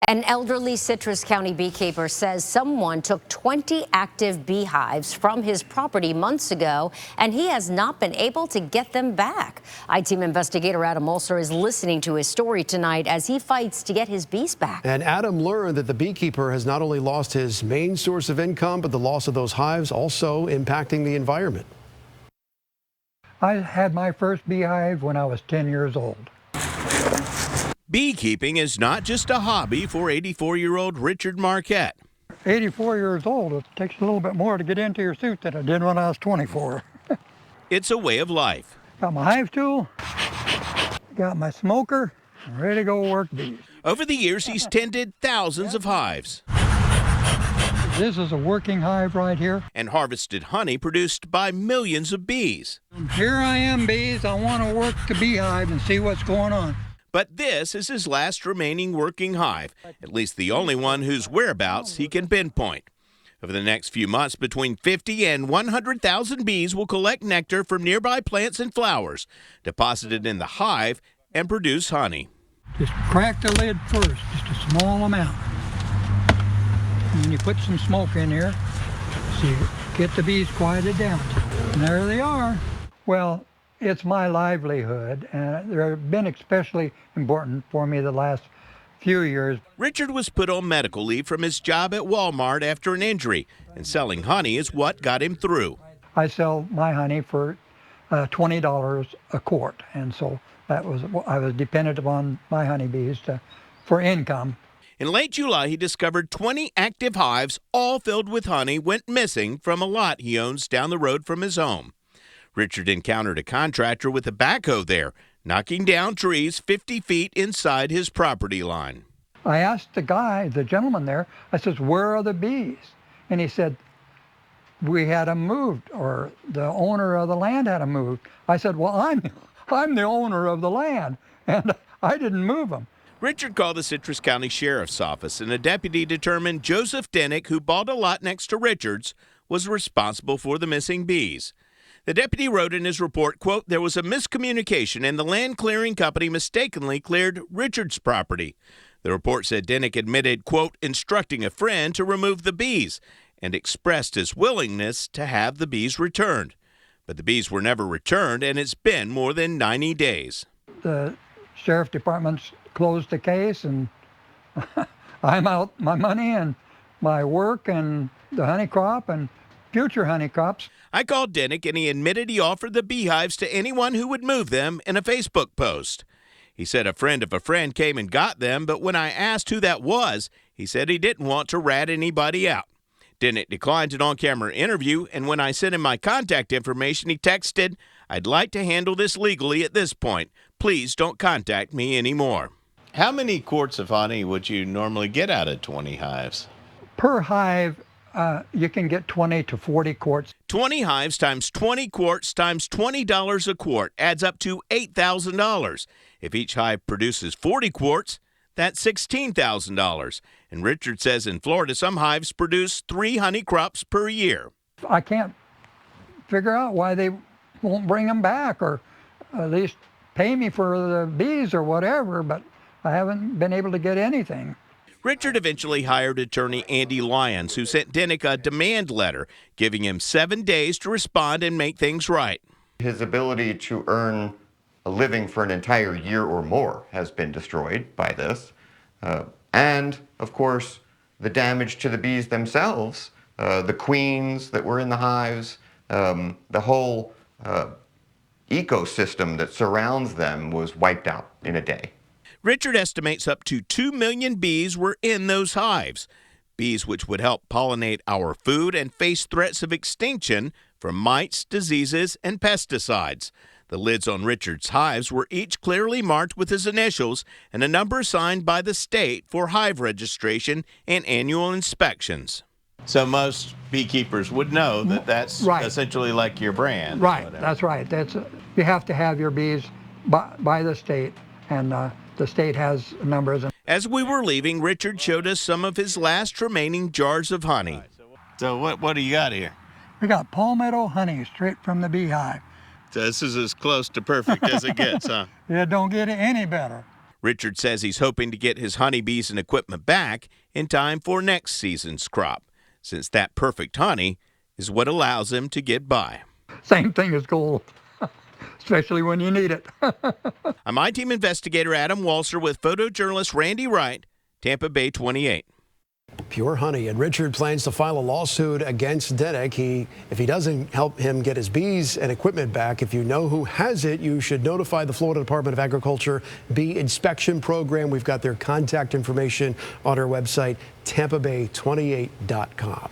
An elderly Citrus County beekeeper says someone took 20 active beehives from his property months ago, and he has not been able to get them back. I-Team investigator Adam Ulcer is listening to his story tonight as he fights to get his bees back. And Adam learned that the beekeeper has not only lost his main source of income, but the loss of those hives also impacting the environment. I had my first beehive when I was 10 years old. Beekeeping is not just a hobby for 84-year-old Richard Marquette. 84 years old, it takes a little bit more to get into your suit than it did when I was 24. It's a way of life. Got my hive tool, got my smoker, I'm ready to go work bees. Over the years, he's tended thousands of hives. This is a working hive right here. And harvested honey produced by millions of bees. Here I am, bees. I want to work the beehive and see what's going on. But this is his last remaining working hive, at least the only one whose whereabouts he can pinpoint. Over the next few months, between 50 and 100,000 bees will collect nectar from nearby plants and flowers, deposited in the hive, and produce honey. Just crack the lid first, just a small amount. And then you put some smoke in here so you get the bees quieted down. And there they are. Well, it's my livelihood, and they've been especially important for me the last few years. Richard was put on medical leave from his job at Walmart after an injury, and selling honey is what got him through. I sell my honey for $20 a quart, and so I was dependent upon my honeybees for income. In late July, he discovered 20 active hives, all filled with honey, went missing from a lot he owns down the road from his home. Richard encountered a contractor with a backhoe there, knocking down trees 50 feet inside his property line. I asked the gentleman there, I says, where are the bees? And he said, we had them moved, or the owner of the land had them moved. I said, well, I'm the owner of the land, and I didn't move them. Richard called the Citrus County Sheriff's Office, and a deputy determined Joseph Dennick, who bought a lot next to Richard's, was responsible for the missing bees. The deputy wrote in his report, quote, there was a miscommunication and the land clearing company mistakenly cleared Richard's property. The report said Dennick admitted, quote, instructing a friend to remove the bees and expressed his willingness to have the bees returned. But the bees were never returned, and it's been more than 90 days. The sheriff department's closed the case, and I'm out my money and my work and the honey crop and future honey crops. I called Dennick, and he admitted he offered the beehives to anyone who would move them in a Facebook post. He said a friend of a friend came and got them, but when I asked who that was, he said he didn't want to rat anybody out. Dennick declined an on-camera interview, and when I sent him my contact information, he texted, I'd like to handle this legally at this point. Please don't contact me anymore. How many quarts of honey would you normally get out of 20 hives? Per hive, you can get 20 to 40 quarts. 20 hives times 20 quarts times $20 a quart adds up to $8,000. If each hive produces 40 quarts, that's $16,000. And Richard says in Florida, some hives produce 3 honey crops per year. I can't figure out why they won't bring them back, or at least pay me for the bees or whatever, but I haven't been able to get anything. Richard eventually hired attorney Andy Lyons, who sent Dennick a demand letter, giving him 7 days to respond and make things right. His ability to earn a living for an entire year or more has been destroyed by this. And, of course, the damage to the bees themselves, the queens that were in the hives, the whole ecosystem that surrounds them was wiped out in a day. Richard estimates up to 2 million bees were in those hives, bees which would help pollinate our food and face threats of extinction from mites, diseases, and pesticides. The lids on Richard's hives were each clearly marked with his initials and a number assigned by the state for hive registration and annual inspections. So most beekeepers would know that that's right. Essentially like your brand. Right, that's right. You have to have your bees by the state, and the state has numbers. As we were leaving, Richard showed us some of his last remaining jars of honey. So what do you got here? We got palmetto honey straight from the beehive. So this is as close to perfect as it gets, huh? It don't get any better. Richard says he's hoping to get his honeybees and equipment back in time for next season's crop, since that perfect honey is what allows him to get by. Same thing as gold, especially when you need it. I'm I-Team investigator Adam Walser with photojournalist Randy Wright, Tampa Bay 28. Pure honey. And Richard plans to file a lawsuit against Denick. If he doesn't help him get his bees and equipment back, if you know who has it, you should notify the Florida Department of Agriculture Bee Inspection Program. We've got their contact information on our website, tampabay28.com.